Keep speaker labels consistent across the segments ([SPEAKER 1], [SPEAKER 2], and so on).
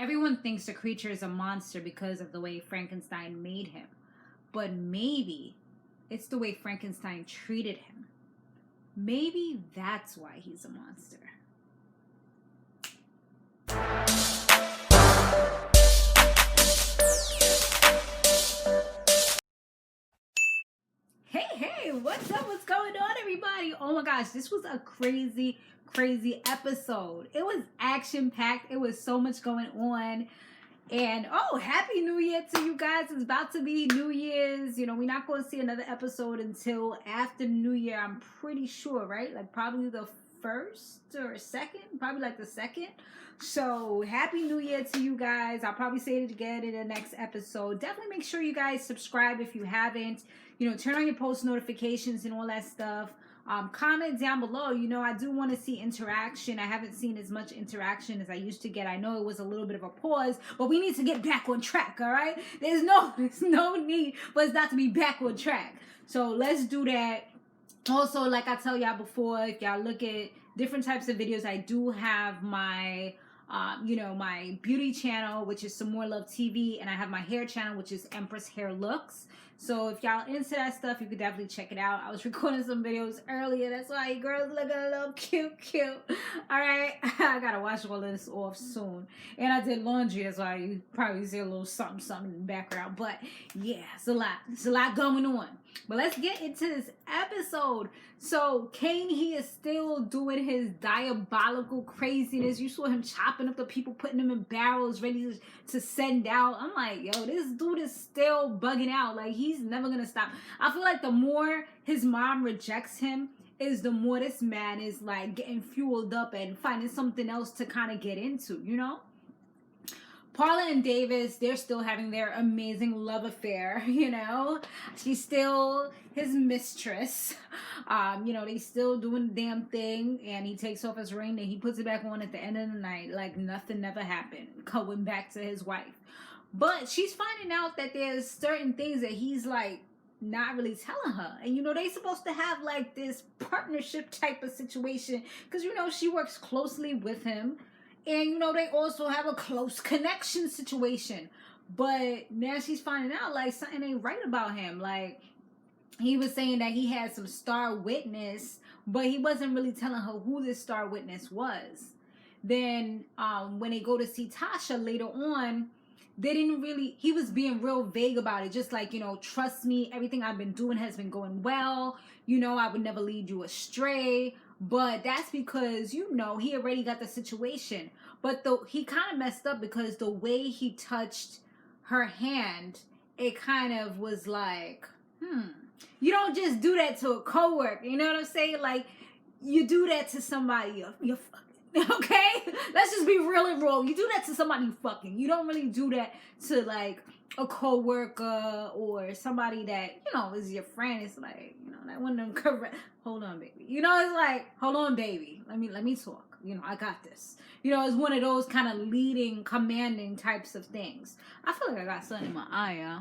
[SPEAKER 1] everyone thinks the creature is a monster because of the way Frankenstein made him. But maybe it's the way Frankenstein treated him. Maybe that's why he's a monster. Hey, what's up? What's going on, everybody? Oh my gosh, this was a crazy episode. It was action-packed. It was so much going on. And happy New Year to you guys. It's about to be New Year's. You know, we're not going to see another episode until after New Year, I'm pretty sure, right? Like probably the 1st or 2nd, probably like the 2nd. So happy New Year to you guys. I'll probably say it again in the next episode. Definitely make sure you guys subscribe if you haven't. You know, turn on your post notifications and all that stuff. Comment down below. You know, I do want to see interaction. I haven't seen as much interaction as I used to get. I know it was a little bit of a pause, but we need to get back on track, all right? There's no need for us not to be back on track. So let's do that. Also, like I tell y'all before, if y'all look at different types of videos, I do have my my beauty channel, which is Samore Love TV, and I have my hair channel, which is Empress Hair Looks. So if y'all into that stuff, you could definitely check it out. I was recording some videos earlier. That's why you girls looking a little cute. All right. I got to wash all of this off soon. And I did laundry. That's why you probably see a little something in the background. But yeah, it's a lot. It's a lot going on. But let's get into this episode. So Kane, he is still doing his diabolical craziness. You saw him chopping up the people, putting them in barrels, ready to send out. I'm like, yo, this dude is still bugging out. Like, he's never gonna stop. I feel like the more his mom rejects him, is the more this man is like getting fueled up and finding something else to kind of get into, you know? Paula and Davis, they're still having their amazing love affair, you know. She's still his mistress. They still doing the damn thing, and he takes off his ring and he puts it back on at the end of the night like nothing never happened, going back to his wife. But she's finding out that there's certain things that he's like not really telling her. And they supposed to have like this partnership type of situation because she works closely with him. And, they also have a close connection situation. But now she's finding out, like, something ain't right about him. Like, he was saying that he had some star witness, but he wasn't really telling her who this star witness was. Then, when they go to see Tasha later on, he was being real vague about it. Just like, trust me, everything I've been doing has been going well. I would never lead you astray. But that's because, he already got the situation. But he kind of messed up because the way he touched her hand, it kind of was like, You don't just do that to a coworker. You know what I'm saying? Like, you do that to somebody you're fucking. Okay? Let's just be real and raw. You do that to somebody fucking. You don't really do that to, like, a coworker or somebody that, is your friend. It's like, that one of them correct. Hold on, baby. It's like, hold on, baby. Let me talk. I got this. It's one of those kind of leading, commanding types of things. I feel like I got something in my eye,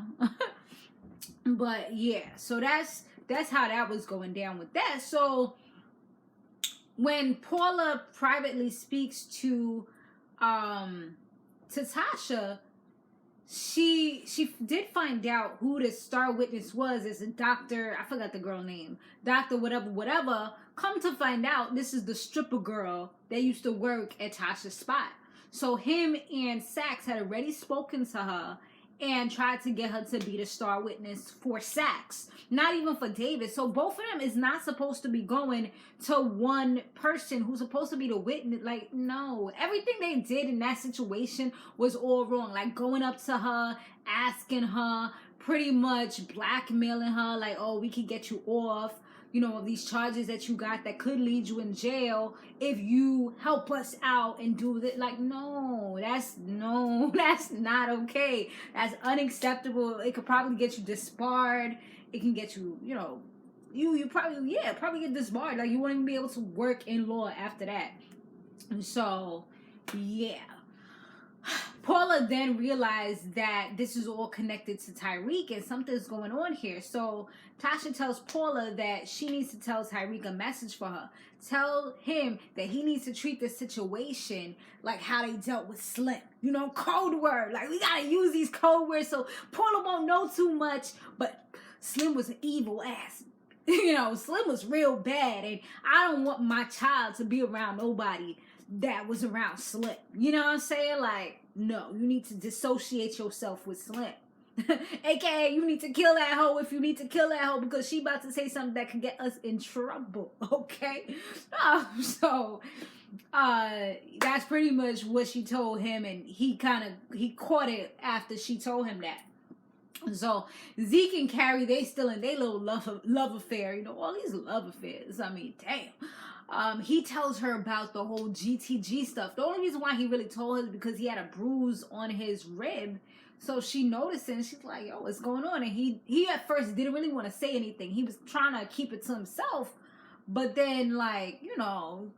[SPEAKER 1] But yeah, so that's how that was going down with that. So when Paula privately speaks to Tasha, she did find out who the star witness was. As a doctor, I forgot the girl name, doctor whatever. Come to find out, this is the stripper girl that used to work at Tasha's spot. So him and Sax had already spoken to her and tried to get her to be the star witness for Sax, not even for Davis. So both of them is not supposed to be going to one person who's supposed to be the witness. Like, no, everything they did in that situation was all wrong. Like going up to her, asking her, pretty much blackmailing her, like, oh, we could get you off, of these charges that you got that could lead you in jail if you help us out and do that. Like, no, that's not okay. That's unacceptable. It could probably get you disbarred. It can get you, you probably get disbarred. Like, you wouldn't even be able to work in law after that. And so, yeah. Paula then realized that this is all connected to Tyreek and something's going on here. So Tasha tells Paula that she needs to tell Tyreek a message for her. Tell him that he needs to treat the situation like how they dealt with Slim. You know, code word. Like, we got to use these code words so Paula won't know too much. But Slim was an evil ass. You know, Slim was real bad. And I don't want my child to be around nobody that was around Slim. You know what I'm saying? Like, no, you need to dissociate yourself with Slim. AKA, you need to kill that hoe if you need to kill that hoe, because she about to say something that can get us in trouble. Okay? So that's pretty much what she told him, and he caught it after she told him that. So Zeke and Carrie, they still in their little love affair. You know, all these love affairs. I mean, damn. He tells her about the whole GTG stuff. The only reason why he really told her is because he had a bruise on his rib. So she noticed it, and she's like, yo, what's going on? And he at first didn't really want to say anything. He was trying to keep it to himself. But then, like, you know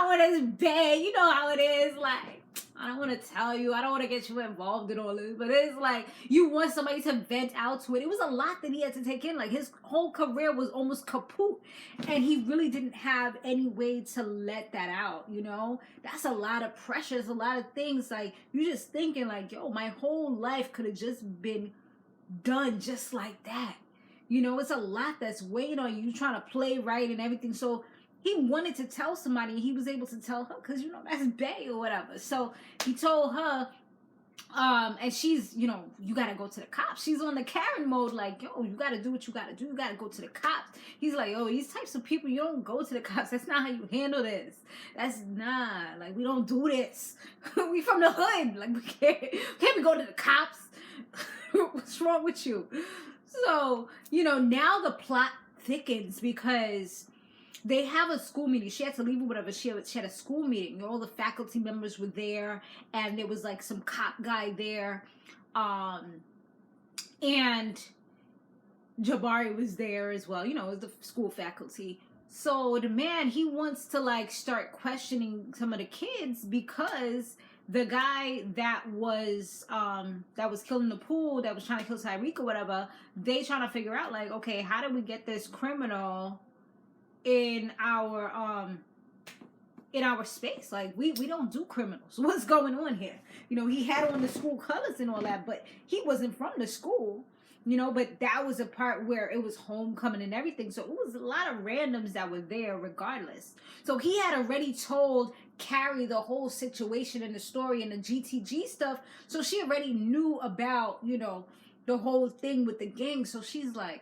[SPEAKER 1] when it's bad, you know how it is. Like, I don't want to tell you. I don't want to get you involved in all this. But it's like, you want somebody to vent out to it. It was a lot that he had to take in. Like, his whole career was almost kaput. And he really didn't have any way to let that out, you know? That's a lot of pressure. It's a lot of things. Like, you're just thinking, like, yo, my whole life could have just been done just like that. You know, it's a lot that's weighing on you, trying to play right and everything. So he wanted to tell somebody, and he was able to tell her because, you know, that's bae or whatever. So he told her, and she's, you know, you got to go to the cops. She's on the Karen mode, like, yo, you got to do what you got to do. You got to go to the cops. He's like, yo, these types of people, you don't go to the cops. That's not how you handle this. That's not, like, we don't do this. We from the hood. Like, we can't be going to the cops. What's wrong with you? So, you know, now the plot thickens because they have a school meeting. She had to leave or whatever. She had a school meeting. All the faculty members were there, and there was like some cop guy there. And Jabari was there as well. You know, it was the school faculty. So the man, he wants to like start questioning some of the kids because the guy that was killed in the pool, that was trying to kill Tyreek or whatever, they trying to figure out like, okay, how do we get this criminal in our space? Like, we don't do criminals. What's going on here? You know, he had on the school colors and all that, but he wasn't from the school, you know, but that was a part where it was homecoming and everything. So it was a lot of randoms that were there regardless. So he had already told Carrie the whole situation and the story and the GTG stuff. So she already knew about, you know, the whole thing with the gang. So she's like,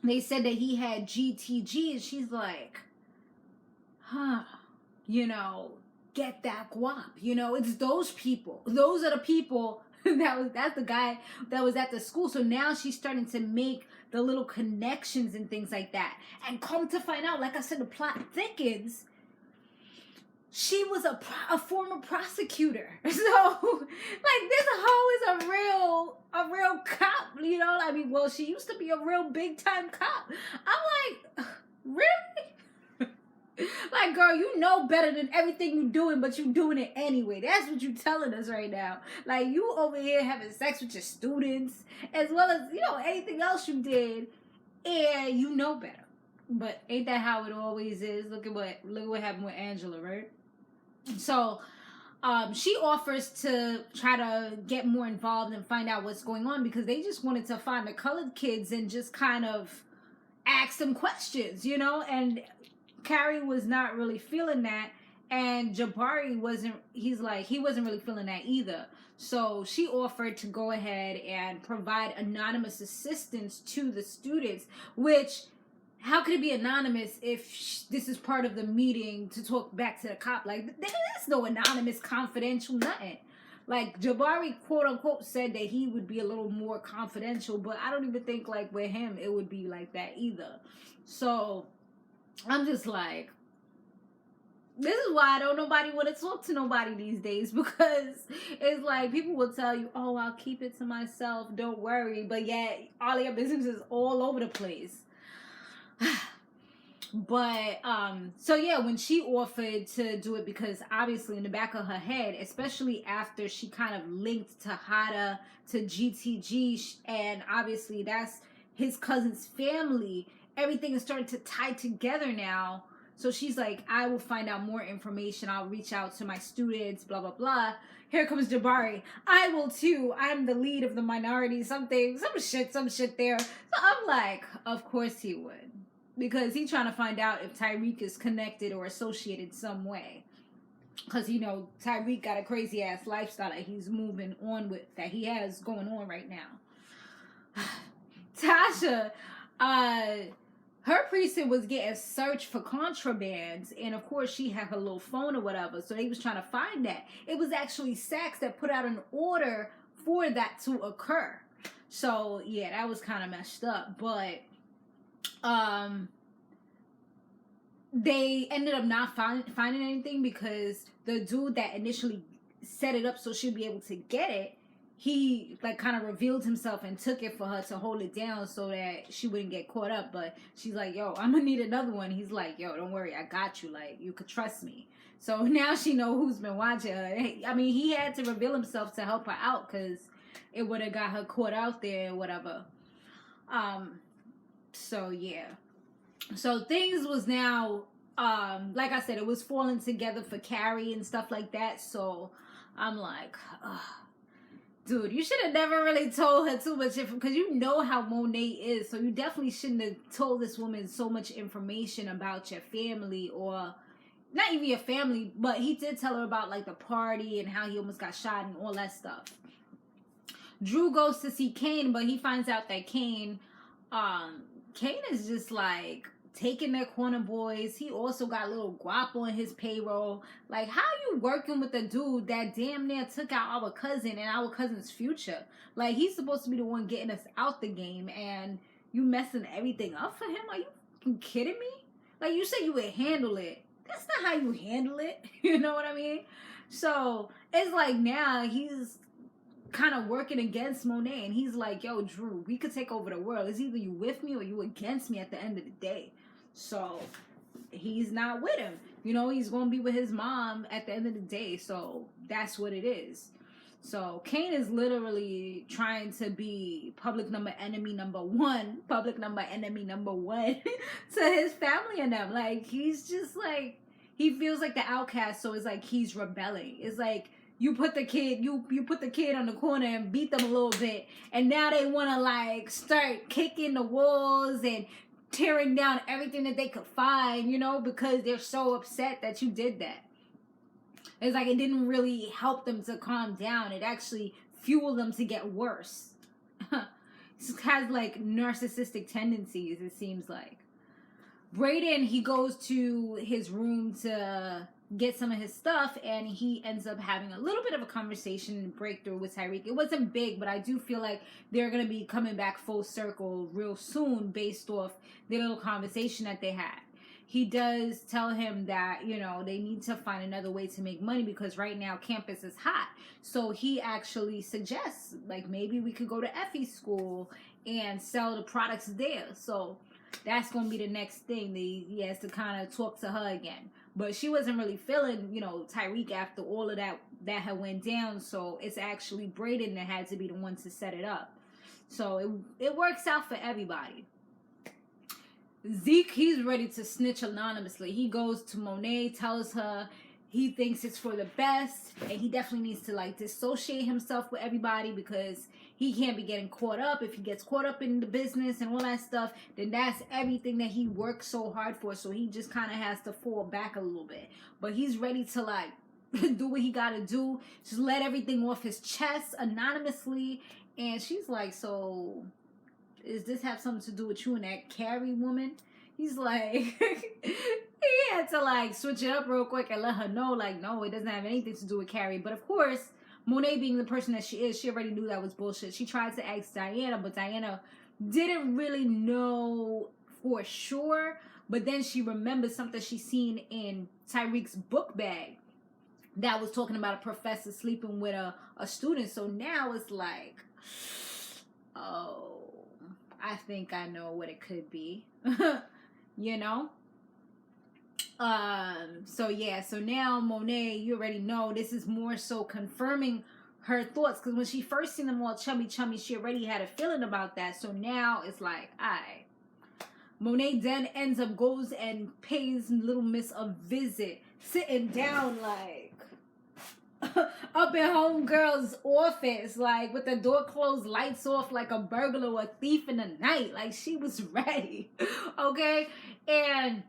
[SPEAKER 1] they said that he had GTG, and she's like, you know, get that guap. You know, it's those people. Those are the people that's the guy that was at the school. So now she's starting to make the little connections and things like that. And come to find out, like I said, the plot thickens. She was a former prosecutor. So, like, this hoe is a real cop, you know? I mean, well, she used to be a real big-time cop. I'm like, really? Like, girl, you know better than everything you're doing, but you doing it anyway. That's what you telling us right now. Like, you over here having sex with your students, as well as, you know, anything else you did, and you know better. But ain't that how it always is? Look at what happened with Angela, right? So she offers to try to get more involved and find out what's going on, because they just wanted to find the colored kids and just kind of ask them questions, you know? And Carrie was not really feeling that, and Jabari he wasn't really feeling that either. So she offered to go ahead and provide anonymous assistance to the students, which, how could it be anonymous if this is part of the meeting to talk back to the cop? Like, there's no anonymous, confidential, nothing. Like, Jabari, quote unquote, said that he would be a little more confidential, but I don't even think, like, with him, it would be like that either. So I'm just like, this is why I don't nobody want to talk to nobody these days, because it's like, people will tell you, oh, I'll keep it to myself, don't worry, but yet all your business is all over the place. But so yeah, when she offered to do it, because obviously in the back of her head, especially after she kind of linked to Hada, to GTG, and obviously that's his cousin's family, everything is starting to tie together now. So she's like, I will find out more information, I'll reach out to my students, blah blah blah. Here comes Jabari. I will too. I'm the lead of the minority, some shit there. So I'm like, of course he would, because he's trying to find out if Tyreek is connected or associated some way. Because, you know, Tyreek got a crazy ass lifestyle that he's moving on with, that he has going on right now. Tasha, her precinct was getting searched for contrabands, and of course she had her little phone or whatever, so they was trying to find that. It was actually Saks that put out an order for that to occur. So yeah, that was kind of messed up, but they ended up not finding anything, because the dude that initially set it up so she'd be able to get it, he like kind of revealed himself and took it for her to hold it down so that she wouldn't get caught up. But she's like, yo, I'm gonna need another one. He's like, yo, don't worry, I got you, like, you could trust me. So now she know who's been watching her. I mean, he had to reveal himself to help her out, because it would have got her caught out there or whatever. So yeah, so things was now like I said, it was falling together for Carrie and stuff like that. So I'm like, dude, you should have never really told her too much, because you know how Monet is. So you definitely shouldn't have told this woman so much information about your family, or not even your family, but he did tell her about like the party and how he almost got shot and all that stuff. Drew goes to see Kane, but he finds out that Kane is just like taking their corner boys. He also got a little guap on his payroll. Like, how you working with a dude that damn near took out our cousin and our cousin's future? Like, he's supposed to be the one getting us out the game, and you messing everything up for him? Are you fucking kidding me? Like, you said you would handle it. That's not how you handle it. You know what I mean? So it's like now he's kind of working against Monet, and he's like, yo, Drew, we could take over the world. It's either you with me or you against me at the end of the day. So he's not with him. You know, he's going to be with his mom at the end of the day. So that's what it is. So Kane is literally trying to be public enemy number one to his family and them. Like, he's just like, he feels like the outcast. So it's like he's rebelling. It's like, you put the kid, you put the kid on the corner and beat them a little bit, and now they want to like start kicking the walls and tearing down everything that they could find, you know, because they're so upset that you did that. It's like it didn't really help them to calm down. It actually fueled them to get worse. This has like narcissistic tendencies, it seems like. Brayden, he goes to his room to get some of his stuff, and he ends up having a little bit of a conversation and breakthrough with Tyreek. It wasn't big, but I do feel like they're going to be coming back full circle real soon based off the little conversation that they had. He does tell him that, you know, they need to find another way to make money, because right now campus is hot. So he actually suggests, like, maybe we could go to Effie's school and sell the products there. So that's going to be the next thing. He has to kind of talk to her again. But she wasn't really feeling, you know, Tyreek after all of that had went down. So it's actually Brayden that had to be the one to set it up. So it works out for everybody. Zeke, he's ready to snitch anonymously. He goes to Monet, tells her he thinks it's for the best, and he definitely needs to like dissociate himself with everybody, because he can't be getting caught up. If he gets caught up in the business and all that stuff, then that's everything that he worked so hard for. So he just kind of has to fall back a little bit. But he's ready to like do what he got to do. Just let everything off his chest anonymously. And she's like, so does this have something to do with you and that Carrie woman? He's like, he had to like switch it up real quick and let her know, like, no, it doesn't have anything to do with Carrie. But of course, Monet being the person that she is, she already knew that was bullshit. She tried to ask Diana, but Diana didn't really know for sure. But then she remembered something she seen in Tyreek's book bag that was talking about a professor sleeping with a student. So now it's like, oh, I think I know what it could be. You know? So yeah, so now Monet, you already know this is more so confirming her thoughts, because when she first seen them all chummy, she already had a feeling about that. So now it's like, alright. Monet then ends up goes and pays little Miss a visit, sitting down like up in homegirl's office, like with the door closed, lights off, like a burglar or a thief in the night. Like she was ready, okay? And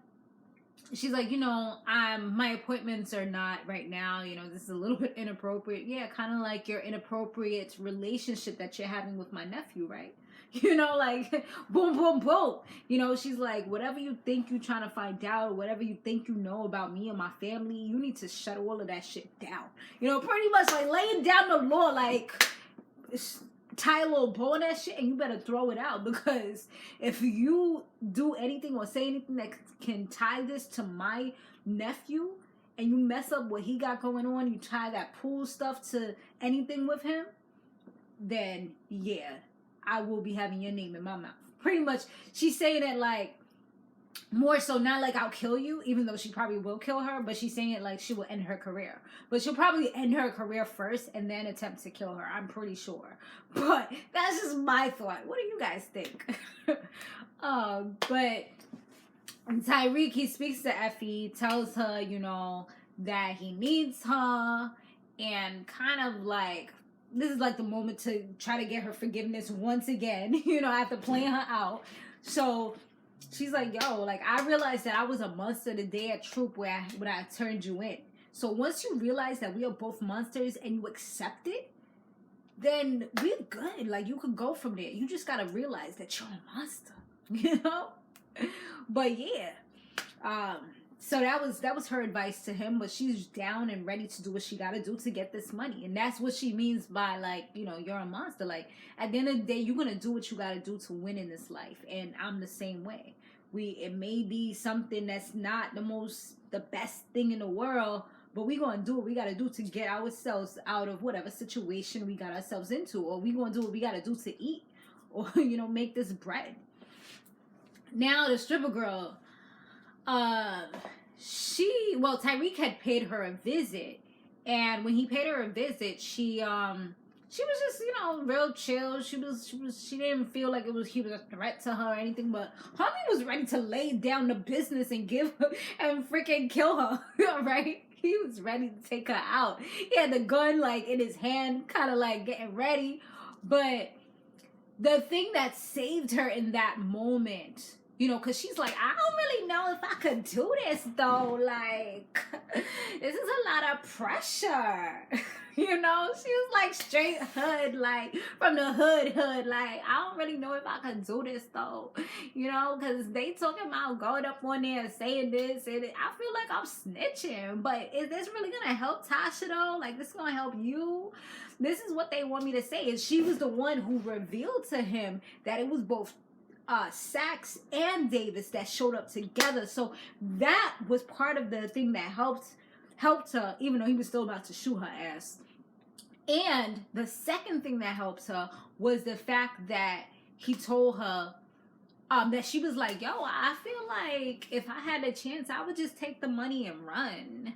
[SPEAKER 1] she's like, my appointments are not right now. This is a little bit inappropriate. Yeah, kind of like your inappropriate relationship that you're having with my nephew, right? Like boom, boom, boom. She's like, whatever you think you're trying to find out, or whatever you think you know about me and my family, you need to shut all of that shit down. Pretty much like laying down the law, like tie a little bow on that shit and you better throw it out, because if you do anything or say anything that can tie this to my nephew and you mess up what he got going on, you tie that pool stuff to anything with him, then yeah, I will be having your name in my mouth. Pretty much, she's saying it like, more so not like I'll kill you, even though she probably will kill her, but she's saying it like she will end her career. But she'll probably end her career first and then attempt to kill her, I'm pretty sure. But that's just my thought. What do you guys think? But Tyreek, he speaks to Effie, tells her, that he needs her, and kind of like, this is like the moment to try to get her forgiveness once again, after playing her out. So she's like, yo, like, I realized that I was a monster the day at Troop when I turned you in. So once you realize that we are both monsters and you accept it, then we're good. Like, you could go from there. You just gotta realize that you're a monster, But yeah, so that was her advice to him, but she's down and ready to do what she gotta do to get this money. And that's what she means by, like, you're a monster. Like, at the end of the day, you're gonna do what you gotta do to win in this life. And I'm the same way. It may be something that's not the best thing in the world, but we gonna do what we gotta do to get ourselves out of whatever situation we got ourselves into, or we gonna do what we gotta do to eat, or make this bread. Now the stripper girl, Tyreek had paid her a visit, and when he paid her a visit, she was just, real chill. She didn't feel like he was a threat to her or anything, but homie was ready to lay down the business and and freaking kill her, right? He was ready to take her out. He had the gun, like, in his hand, kind of like getting ready. But the thing that saved her in that moment, because she's like, I don't really know if I could do this, though. Like, this is a lot of pressure. She was like straight hood, like from the hood. Like, I don't really know if I could do this, though. Because they talking about going up on there and saying this, and I feel like I'm snitching. But is this really going to help Tasha, though? Like, this is going to help you? This is what they want me to say. Is she was the one who revealed to him that it was both Sachs and Davis that showed up together. So that was part of the thing that helped her, even though he was still about to shoot her ass. And the second thing that helped her was the fact that he told her that she was like, yo, I feel like if I had a chance, I would just take the money and run.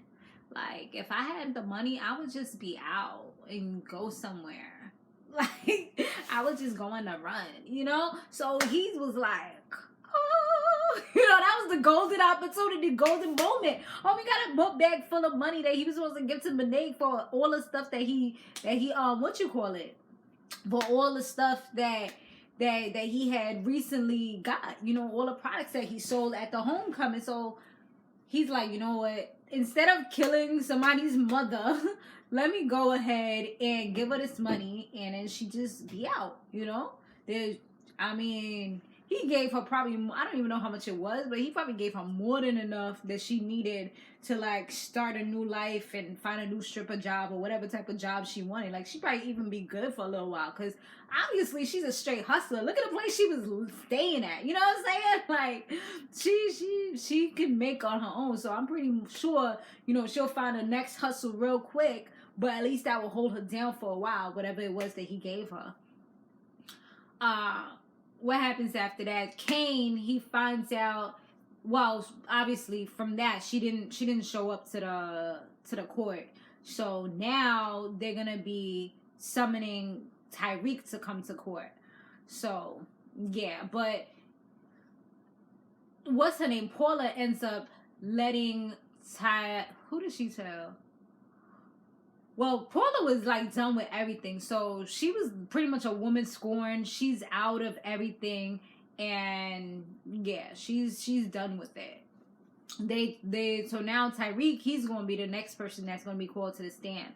[SPEAKER 1] Like, if I had the money, I would just be out and go somewhere. Like, I was just going to run, So he was like, oh, that was the golden opportunity, golden moment. Oh, we got a book bag full of money that he was supposed to give to Monet for all the stuff that he for all the stuff that he had recently got, all the products that he sold at the homecoming. So he's like, you know what? Instead of killing somebody's mother, let me go ahead and give her this money, and then she just be out, he gave her probably, I don't even know how much it was, but he probably gave her more than enough that she needed to, like, start a new life and find a new stripper job or whatever type of job she wanted. Like, she probably even be good for a little while, because obviously she's a straight hustler. Look at the place she was staying at. You know what I'm saying? Like, she can make on her own. So I'm pretty sure, she'll find the next hustle real quick, but at least that will hold her down for a while, whatever it was that he gave her. What happens after that? Kane, he finds out well, obviously from that she didn't show up to the court. So now they're gonna be summoning Tyreek to come to court. So yeah, but what's her name? Paula ends up letting who did she tell? Well, Paula was like done with everything. So she was pretty much a woman scorned. She's out of everything. And yeah, she's done with it. So now Tyreek, he's gonna be the next person that's gonna be called to the stand.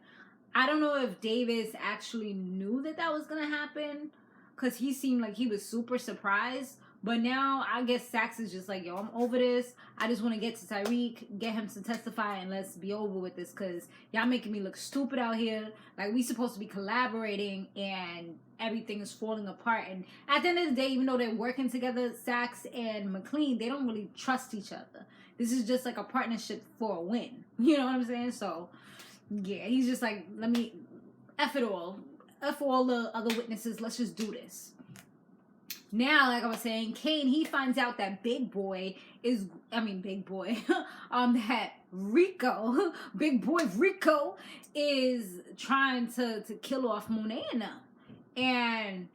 [SPEAKER 1] I don't know if Davis actually knew that was gonna happen, because he seemed like he was super surprised. But now I guess Saxe is just like, yo, I'm over this. I just want to get to Tyreek, get him to testify, and let's be over with this, because y'all making me look stupid out here. Like, we supposed to be collaborating, and everything is falling apart. And at the end of the day, even though they're working together, Saxe and McLean, they don't really trust each other. This is just like a partnership for a win. You know what I'm saying? So, yeah, he's just like, let me F it all. F all the other witnesses. Let's just do this. Now, like I was saying, Kane, he finds out that that Rico, big boy Rico, is trying to kill off Monet and them. And,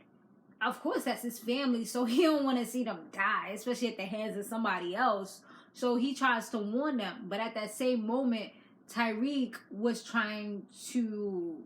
[SPEAKER 1] of course, that's his family, so he don't want to see them die, especially at the hands of somebody else. So he tries to warn them. But at that same moment, Tyreek was trying to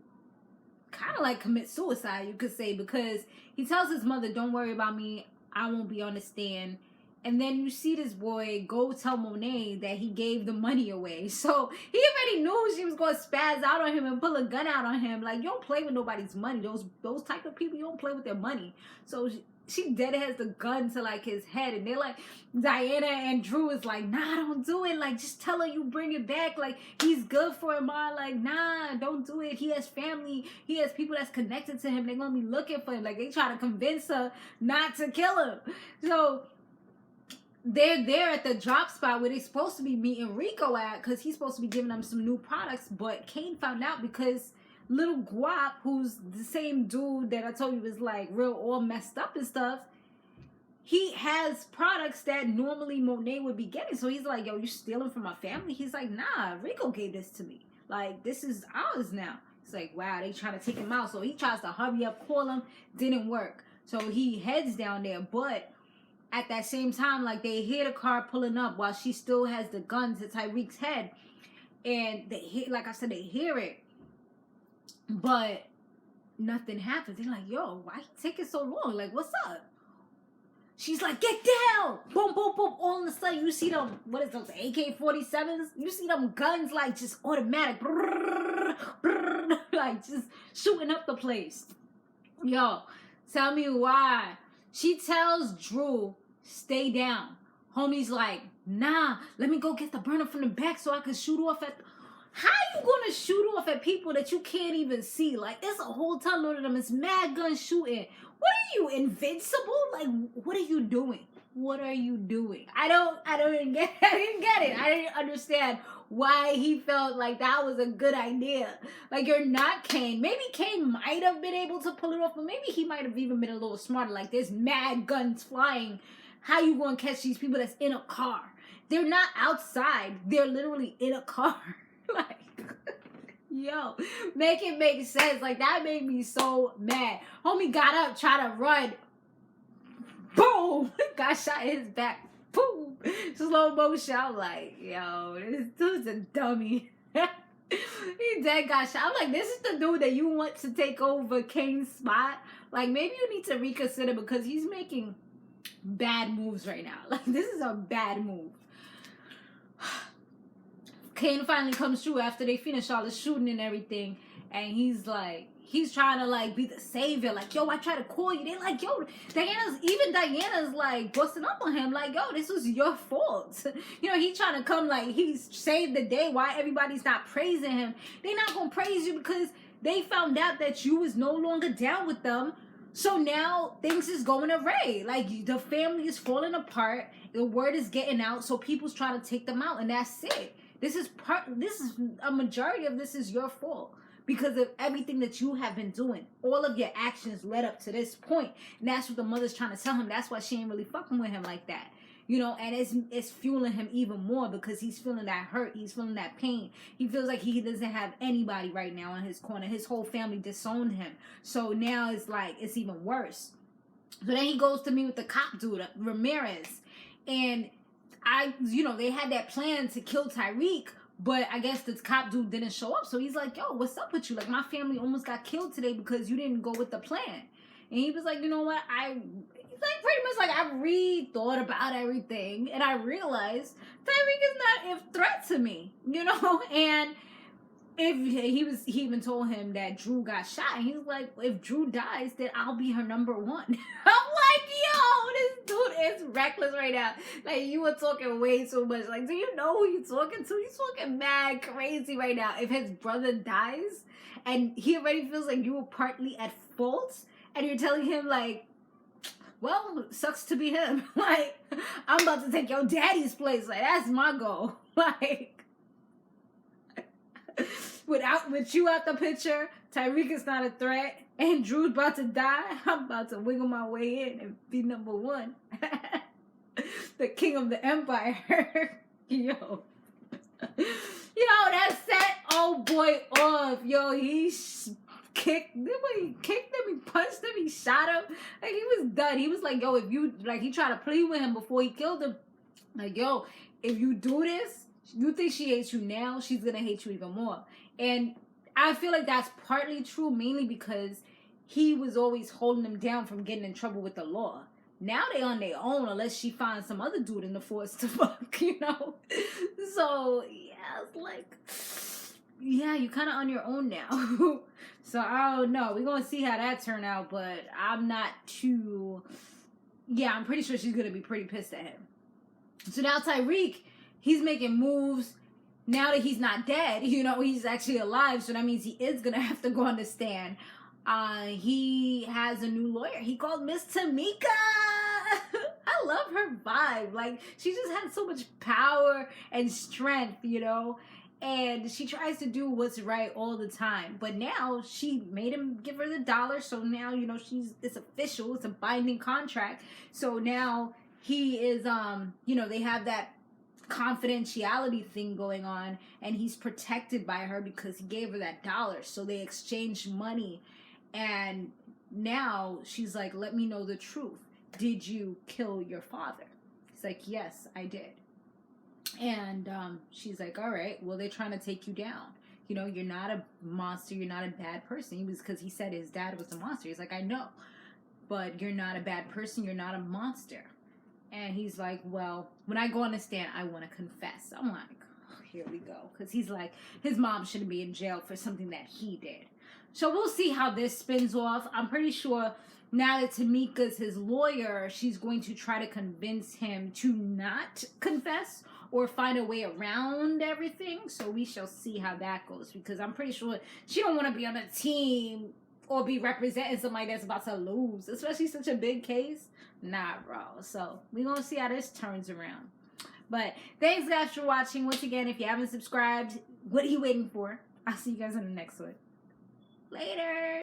[SPEAKER 1] kind of like commit suicide, you could say, because he tells his mother, don't worry about me, I won't be on the stand. And then you see this boy go tell Monet that he gave the money away. So he already knew she was going to spaz out on him and pull a gun out on him. Like, you don't play with nobody's money. Those type of people, you don't play with their money. So she dead has the gun to like his head, and they're like, Diana and Drew is like, nah, don't do it. Like, just tell her you bring it back. Like, he's good for him. Like, nah, don't do it. He has family. He has people that's connected to him. They're gonna be looking for him. Like, they try to convince her not to kill him. So they're there at the drop spot where they're supposed to be meeting Rico at, because he's supposed to be giving them some new products. But Kane found out because Little Guap, who's the same dude that I told you was like real all messed up and stuff, he has products that normally Monet would be getting. So he's like, yo, you stealing from my family? He's like, nah, Rico gave this to me. Like, this is ours now. It's like, wow, they trying to take him out. So he tries to hurry up, call him, didn't work. So he heads down there. But at that same time, like, they hear the car pulling up while she still has the gun to Tyreek's head. And they hear, like I said, they hear it. But nothing happens. They're like, yo, why he taking so long? Like, what's up? She's like, get down! Boom, boom, boom. All of a sudden, you see them, what is those, AK-47s? You see them guns, like, just automatic. Brrr, brrr, like, just shooting up the place. Yo, tell me why. She tells Drew, stay down. Homie's like, nah, let me go get the burner from the back so I can shoot off at... How you gonna shoot off at people that you can't even see? Like, it's a whole ton of them. It's mad gun shooting. What are you, invincible? Like, what are you doing? What are you doing? I didn't get it. I didn't understand why he felt like that was a good idea. Like, you're not Kane. Maybe Kane might have been able to pull it off, but maybe he might have even been a little smarter. Like, there's mad guns flying. How you gonna catch these people that's in a car? They're not outside. They're literally in a car. Like, yo, make it make sense. Like, that made me so mad. Homie got up, tried to run. Boom! Got shot in his back. Boom! Slow motion. I'm like, yo, this dude's a dummy. He dead got shot. I'm like, this is the dude that you want to take over Kane's spot? Like, maybe you need to reconsider, because he's making bad moves right now. Like, this is a bad move. Kane finally comes through after they finish all the shooting and everything, and he's like, he's trying to like be the savior, like, yo, I tried to call you. They're like, yo, Diana's like busting up on him, like, yo, this was your fault. You know, he trying to come like he's saved the day. Why everybody's not praising him? They're not gonna praise you because they found out that you was no longer down with them. So now things is going array. Like, the family is falling apart. The word is getting out, so people's trying to take them out, and that's it. This is a majority of this is your fault because of everything that you have been doing. All of your actions led up to this point. And that's what the mother's trying to tell him. That's why she ain't really fucking with him like that. and it's fueling him even more because he's feeling that hurt. He's feeling that pain. He feels like he doesn't have anybody right now in his corner. His whole family disowned him. So now it's like, it's even worse. So then he goes to meet with the cop dude, Ramirez. And they had that plan to kill Tyreek, but I guess this cop dude didn't show up. So he's like, yo, what's up with you? Like, my family almost got killed today because you didn't go with the plan. And he was like, you know what? He's like, pretty much like, I re-thought about everything. And I realized Tyreek is not a threat to me, And if he even told him that Drew got shot. And he's like, if Drew dies, then I'll be her number one. I'm like, yo, this dude is reckless right now. Like, you were talking way too much. Like, do you know who you're talking to? He's talking mad crazy right now. If his brother dies and he already feels like you were partly at fault, and you're telling him, like, well, sucks to be him. Like, I'm about to take your daddy's place. Like, that's my goal. Like, with you out the picture, Tyreek is not a threat, and Drew's about to die. I'm about to wiggle my way in and be number one. The king of the empire. Yo, that set old boy off. Yo, he kicked him, he punched him, he shot him. Like, he was done. He was like, yo, if you, like, he tried to plead with him before he killed him. Like, yo, if you do this, you think she hates you now, she's gonna hate you even more. And I feel like that's partly true, mainly because he was always holding them down from getting in trouble with the law. Now they on their own unless she finds some other dude in the force to fuck, So, yeah, it's like, yeah, you kind of on your own now. So, I don't know. We're going to see how that turn out, but I'm not too... Yeah, I'm pretty sure she's going to be pretty pissed at him. So now Tyreek, he's making moves. Now that he's not dead, he's actually alive. So that means he is going to have to go on the stand. He has a new lawyer. He called Miss Tamika. I love her vibe. Like, she just had so much power and strength, And she tries to do what's right all the time. But now she made him give her the $1. So now, it's official. It's a binding contract. So now he is, they have that confidentiality thing going on. And he's protected by her because he gave her that $1. So they exchanged money. And now she's like, let me know the truth. Did you kill your father? He's like, yes, I did. And she's like, all right, well, they're trying to take you down. You're not a monster. You're not a bad person. Because he said his dad was a monster. He's like, I know. But you're not a bad person. You're not a monster. And he's like, well, when I go on the stand, I want to confess. I'm like, oh, here we go. Because he's like, his mom shouldn't be in jail for something that he did. So we'll see how this spins off. I'm pretty sure now that Tamika's his lawyer, she's going to try to convince him to not confess or find a way around everything. So we shall see how that goes, because I'm pretty sure she don't want to be on a team or be representing somebody that's about to lose, especially such a big case. Nah, bro. So we're going to see how this turns around. But thanks, guys, for watching. Once again, if you haven't subscribed, what are you waiting for? I'll see you guys in the next one. Later.